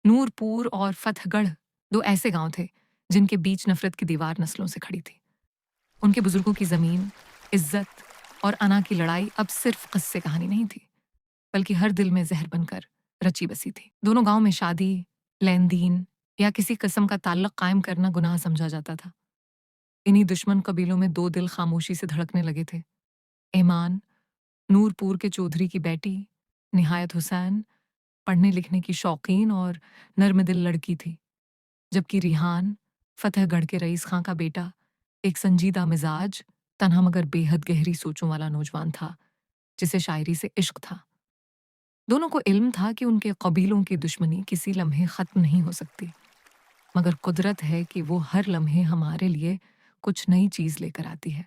नूरपुर और फतहगढ़ दो ऐसे गांव थे जिनके बीच नफरत की दीवार नस्लों से खड़ी थी। उनके बुजुर्गों की जमीन, इज्जत और अना की लड़ाई अब सिर्फ किस्से कहानी नहीं थी, बल्कि हर दिल में जहर बनकर रची बसी थी। दोनों गांव में शादी, लेन देन या किसी किस्म का ताल्लुक कायम करना गुनाह समझा जाता था। इन्हीं दुश्मन कबीलों में दो दिल खामोशी से धड़कने लगे थे। ईमान, नूरपुर के चौधरी की बेटी, निहायत हुसैन, पढ़ने लिखने की शौकीन और नर्म दिल लड़की थी, जबकि रिहान, फतेहगढ़ के रईस खां का बेटा, एक संजीदा मिजाज, तन्हा मगर बेहद गहरी सोचों वाला नौजवान था, जिसे शायरी से इश्क था। दोनों को इल्म था कि उनके कबीलों की दुश्मनी किसी लम्हे खत्म नहीं हो सकती, मगर कुदरत है कि वो हर लम्हे हमारे लिए कुछ नई चीज लेकर आती है।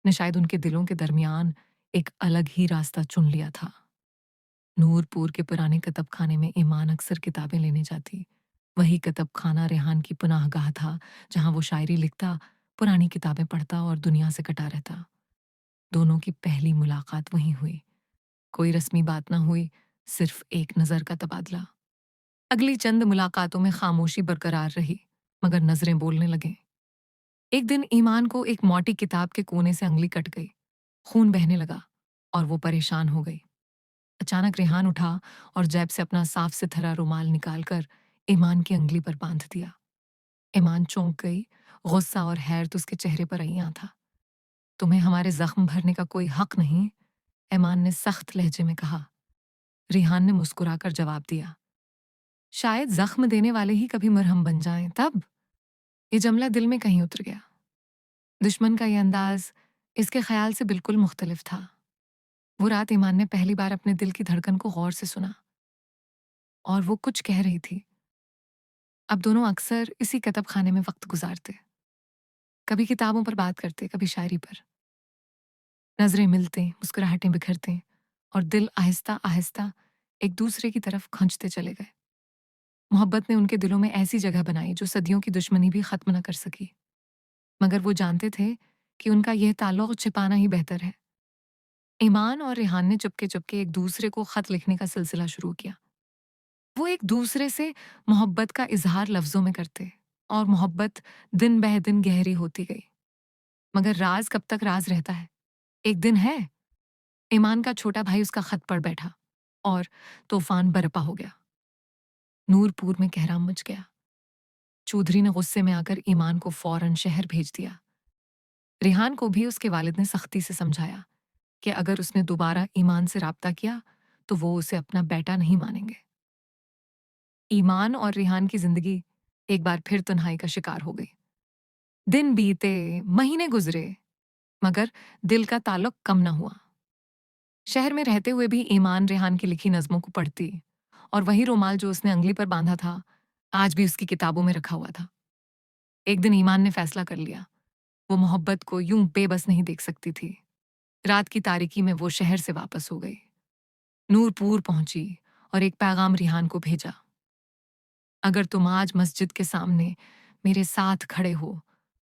ने शायद उनके दिलों के दरमियान एक अलग ही रास्ता चुन लिया था। नूरपुर के पुराने कतब खाने में ईमान अक्सर किताबें लेने जाती। वही कतब खाना रेहान की पनाहगाह था, जहां वो शायरी लिखता, पुरानी किताबें पढ़ता और दुनिया से कटा रहता। दोनों की पहली मुलाकात वहीं हुई। कोई रस्मी बात ना हुई, सिर्फ एक नजर का तबादला। अगली चंद मुलाकातों में खामोशी बरकरार रही, मगर नजरें बोलने लगे। एक दिन ईमान को एक मोटी किताब के कोने से अंगली कट गई। खून बहने लगा और वो परेशान हो गई। अचानक रेहान उठा और जेब से अपना साफ सुथरा रुमाल निकालकर ईमान की अंगली पर बांध दिया। ईमान चौंक गई। गुस्सा और हैरत उसके चेहरे पर अय्यां था। तुम्हें हमारे जख्म भरने का कोई हक नहीं, ईमान ने सख्त लहजे में कहा। रेहान ने मुस्कुराकर जवाब दिया, शायद जख्म देने वाले ही कभी मरहम बन जाएं तब। ये जमला दिल में कहीं उतर गया। दुश्मन का ये अंदाज इसके ख्याल से बिल्कुल मुख्तलिफ था। वो रात ईमान ने पहली बार अपने दिल की धड़कन को गौर से सुना, और वो कुछ कह रही थी। अब दोनों अक्सर इसी कतब खाने में वक्त गुजारते, कभी किताबों पर बात करते, कभी शायरी पर। नजरें मिलते, मुस्कुराहटें बिखरते और दिल आहिस्ता आहिस्ता एक दूसरे की तरफ खंचते चले गए। मोहब्बत ने उनके दिलों में ऐसी जगह बनाई जो सदियों की दुश्मनी भी खत्म न कर सकी। मगर वो जानते थे कि उनका यह ताल्लुक छिपाना ही बेहतर है। ईमान और रेहान ने चुपके चुपके एक दूसरे को खत लिखने का सिलसिला शुरू किया। वो एक दूसरे से मोहब्बत का इजहार लफ्जों में करते और मोहब्बत दिन बह दिन गहरी होती गई। मगर राज कब तक राज रहता है? एक दिन है, ईमान का छोटा भाई उसका खत पढ़ बैठा और तूफान बरपा हो गया। नूरपुर में कहराम मच गया। चौधरी ने गुस्से में आकर ईमान को फौरन शहर भेज दिया। रेहान को भी उसके वालिद ने सख्ती से समझाया कि अगर उसने दोबारा ईमान से राब्ता किया तो वो उसे अपना बेटा नहीं मानेंगे। ईमान और रेहान की जिंदगी एक बार फिर तन्हाई का शिकार हो गई। दिन बीते, महीने गुजरे, मगर दिल का ताल्लुक कम न हुआ। शहर में रहते हुए भी ईमान रेहान की लिखी नज़मों को पढ़ती और वही रुमाल जो उसने अंगली पर बांधा था, आज भी उसकी किताबों में रखा हुआ था। एक दिन ईमान ने फैसला कर लिया, वो मोहब्बत को यूं बेबस नहीं देख सकती थी। रात की तारीकी में वो शहर से वापस हो गई, नूरपुर पहुंची और एक पैगाम रेहान को भेजा। अगर तुम आज मस्जिद के सामने मेरे साथ खड़े हो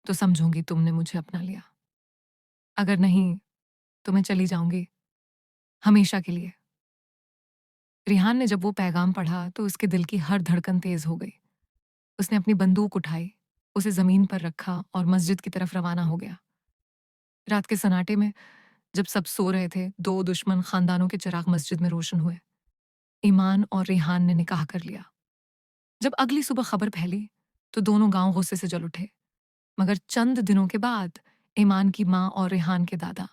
तो समझूंगी तुमने मुझे अपना लिया। अगर नहीं तो मैं चली जाऊंगी, हमेशा के लिए। रेहान ने जब वो पैगाम पढ़ा तो उसके दिल की हर धड़कन तेज हो गई। उसने अपनी बंदूक उठाई, उसे जमीन पर रखा और मस्जिद की तरफ रवाना हो गया। रात के सन्नाटे में जब सब सो रहे थे, दो दुश्मन खानदानों के चिराग मस्जिद में रोशन हुए। ईमान और रेहान ने निकाह कर लिया। जब अगली सुबह खबर फैली तो दोनों गांव गुस्से से जल उठे। मगर चंद दिनों के बाद ईमान की माँ और रेहान के दादा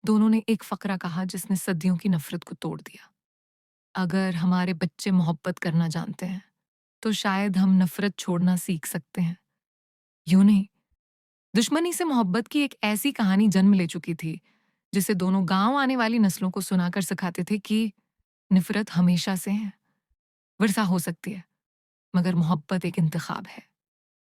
दोनों ने एक फकरा कहा जिसने सदियों की नफरत को तोड़ दिया। अगर हमारे बच्चे मोहब्बत करना जानते हैं तो शायद हम नफरत छोड़ना सीख सकते हैं। यूं नहीं, दुश्मनी से मोहब्बत की एक ऐसी कहानी जन्म ले चुकी थी जिसे दोनों गांव आने वाली नस्लों को सुनाकर सिखाते थे कि नफरत हमेशा से है, विरसा हो सकती है, मगर मोहब्बत एक इंतखाब है।